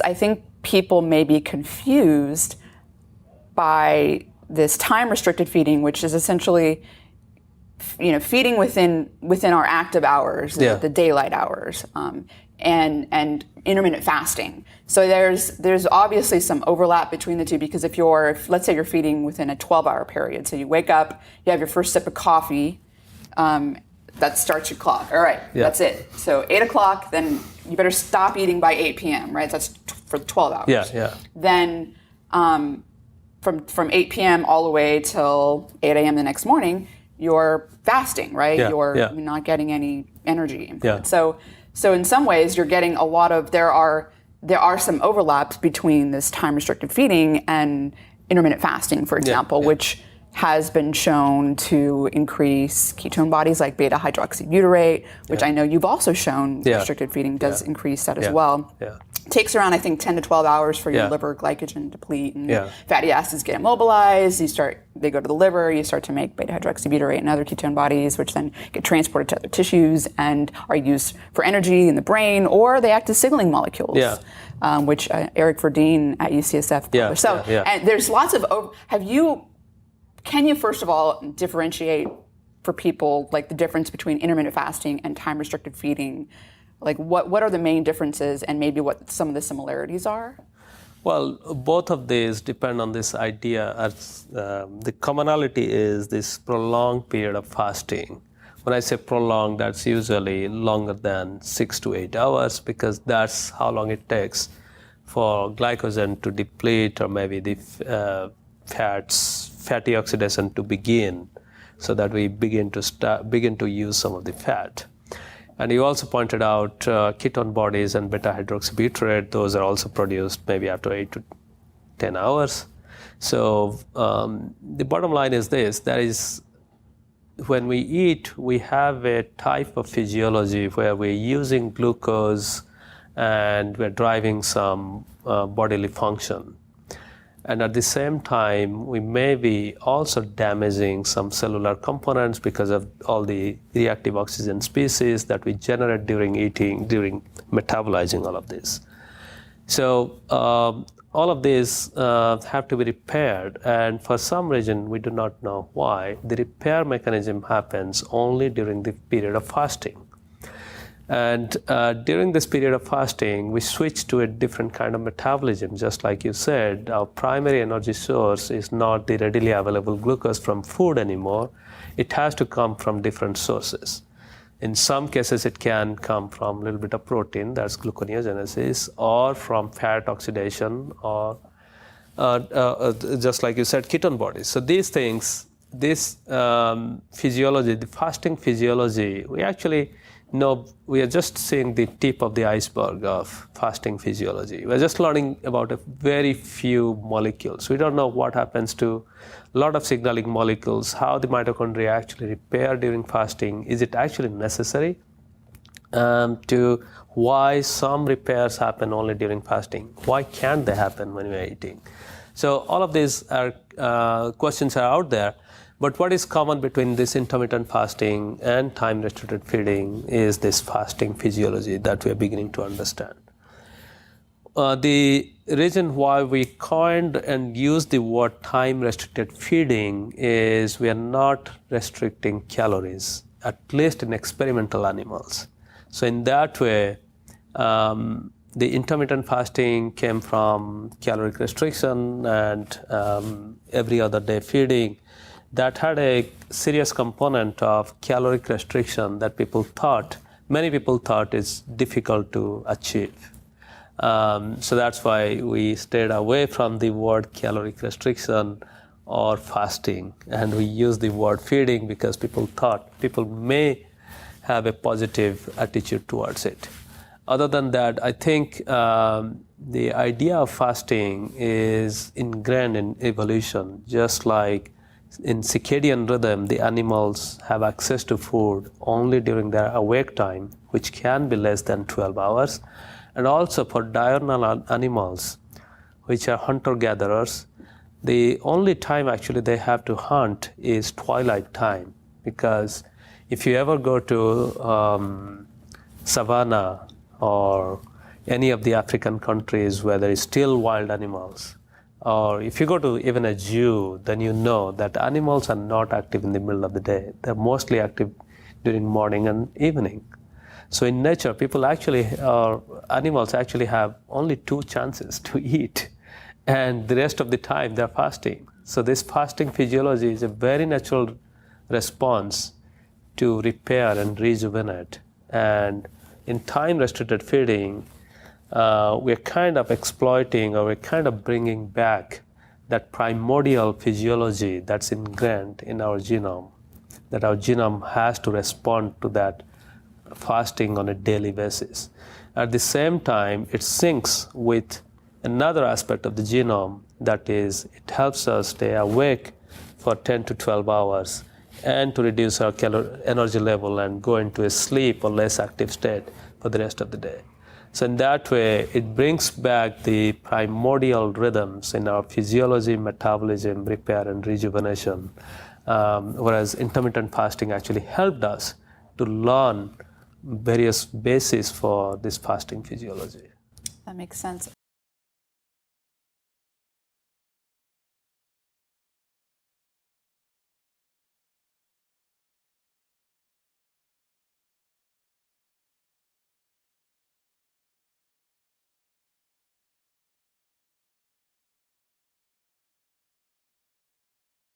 I think people may be confused by this time-restricted feeding, which is essentially, feeding within our active hours, the daylight hours, and intermittent fasting. So there's obviously some overlap between the two, because if let's say you're feeding within a 12-hour period, so you wake up, you have your first sip of coffee, that starts your clock. All right, that's it. So 8 o'clock, then you better stop eating by 8 p.m., right? That's for 12 hours. Yeah. Then from 8 p.m. all the way till 8 a.m. the next morning, you're fasting, right? You're not getting any energy input. So in some ways, you're getting a lot of, there are some overlaps between this time-restricted feeding and intermittent fasting, for example, which has been shown to increase ketone bodies like beta-hydroxybutyrate, which I know you've also shown restricted feeding does increase that as well. It takes around, I think, 10 to 12 hours for your liver glycogen to deplete and fatty acids get immobilized. They go to the liver, you start to make beta-hydroxybutyrate and other ketone bodies, which then get transported to other tissues and are used for energy in the brain, or they act as signaling molecules, which Eric Verdeen at UCSF published. And there's lots of, can you first of all differentiate for people like the difference between intermittent fasting and time-restricted feeding? Like what are the main differences and maybe what some of the similarities are? Well, both of these depend on this idea. The commonality is this prolonged period of fasting. When I say prolonged, that's usually longer than 6 to 8 hours, because that's how long it takes for glycogen to deplete, or maybe the fatty oxidation to begin, so that we begin to use some of the fat. And you also pointed out ketone bodies and beta-hydroxybutyrate. Those are also produced maybe after 8 to 10 hours. So the bottom line is this: that is, when we eat, we have a type of physiology where we're using glucose and we're driving some bodily function. And at the same time, we may be also damaging some cellular components because of all the reactive oxygen species that we generate during eating, during metabolizing all of this. So all of these have to be repaired, and for some reason, we do not know why, the repair mechanism happens only during the period of fasting. And during this period of fasting, we switch to a different kind of metabolism. Just like you said, our primary energy source is not the readily available glucose from food anymore. It has to come from different sources. In some cases, it can come from a little bit of protein, that's gluconeogenesis, or from fat oxidation, or just like you said, ketone bodies. So these things, this physiology, the fasting physiology, we are just seeing the tip of the iceberg of fasting physiology. We're just learning about a very few molecules. We don't know what happens to a lot of signaling molecules, how the mitochondria actually repair during fasting. Is it actually necessary? To why some repairs happen only during fasting? Why can't they happen when we're eating? So all of these questions are out there. But what is common between this intermittent fasting and time-restricted feeding is this fasting physiology that we are beginning to understand. The reason why we coined and used the word time-restricted feeding is we are not restricting calories, at least in experimental animals. So in that way, the intermittent fasting came from caloric restriction and every other day feeding. That had a serious component of caloric restriction that many people thought is difficult to achieve. So that's why we stayed away from the word caloric restriction or fasting, and we used the word feeding because people may have a positive attitude towards it. Other than that, I think the idea of fasting is ingrained in evolution, just like in circadian rhythm, the animals have access to food only during their awake time, which can be less than 12 hours. And also for diurnal animals, which are hunter-gatherers, the only time actually they have to hunt is twilight time. Because if you ever go to savannah or any of the African countries where there is still wild animals, or if you go to even a zoo, then you know that animals are not active in the middle of the day. They're mostly active during morning and evening. So in nature, animals actually have only 2 chances to eat, and the rest of the time they're fasting. So this fasting physiology is a very natural response to repair and rejuvenate. And in time-restricted feeding, we're kind of exploiting, or we're kind of bringing back that primordial physiology that's ingrained in our genome, that our genome has to respond to that fasting on a daily basis. At the same time, it syncs with another aspect of the genome, that is, it helps us stay awake for 10 to 12 hours and to reduce our energy level and go into a sleep or less active state for the rest of the day. So in that way, it brings back the primordial rhythms in our physiology, metabolism, repair, and rejuvenation, whereas intermittent fasting actually helped us to learn various bases for this fasting physiology. That makes sense.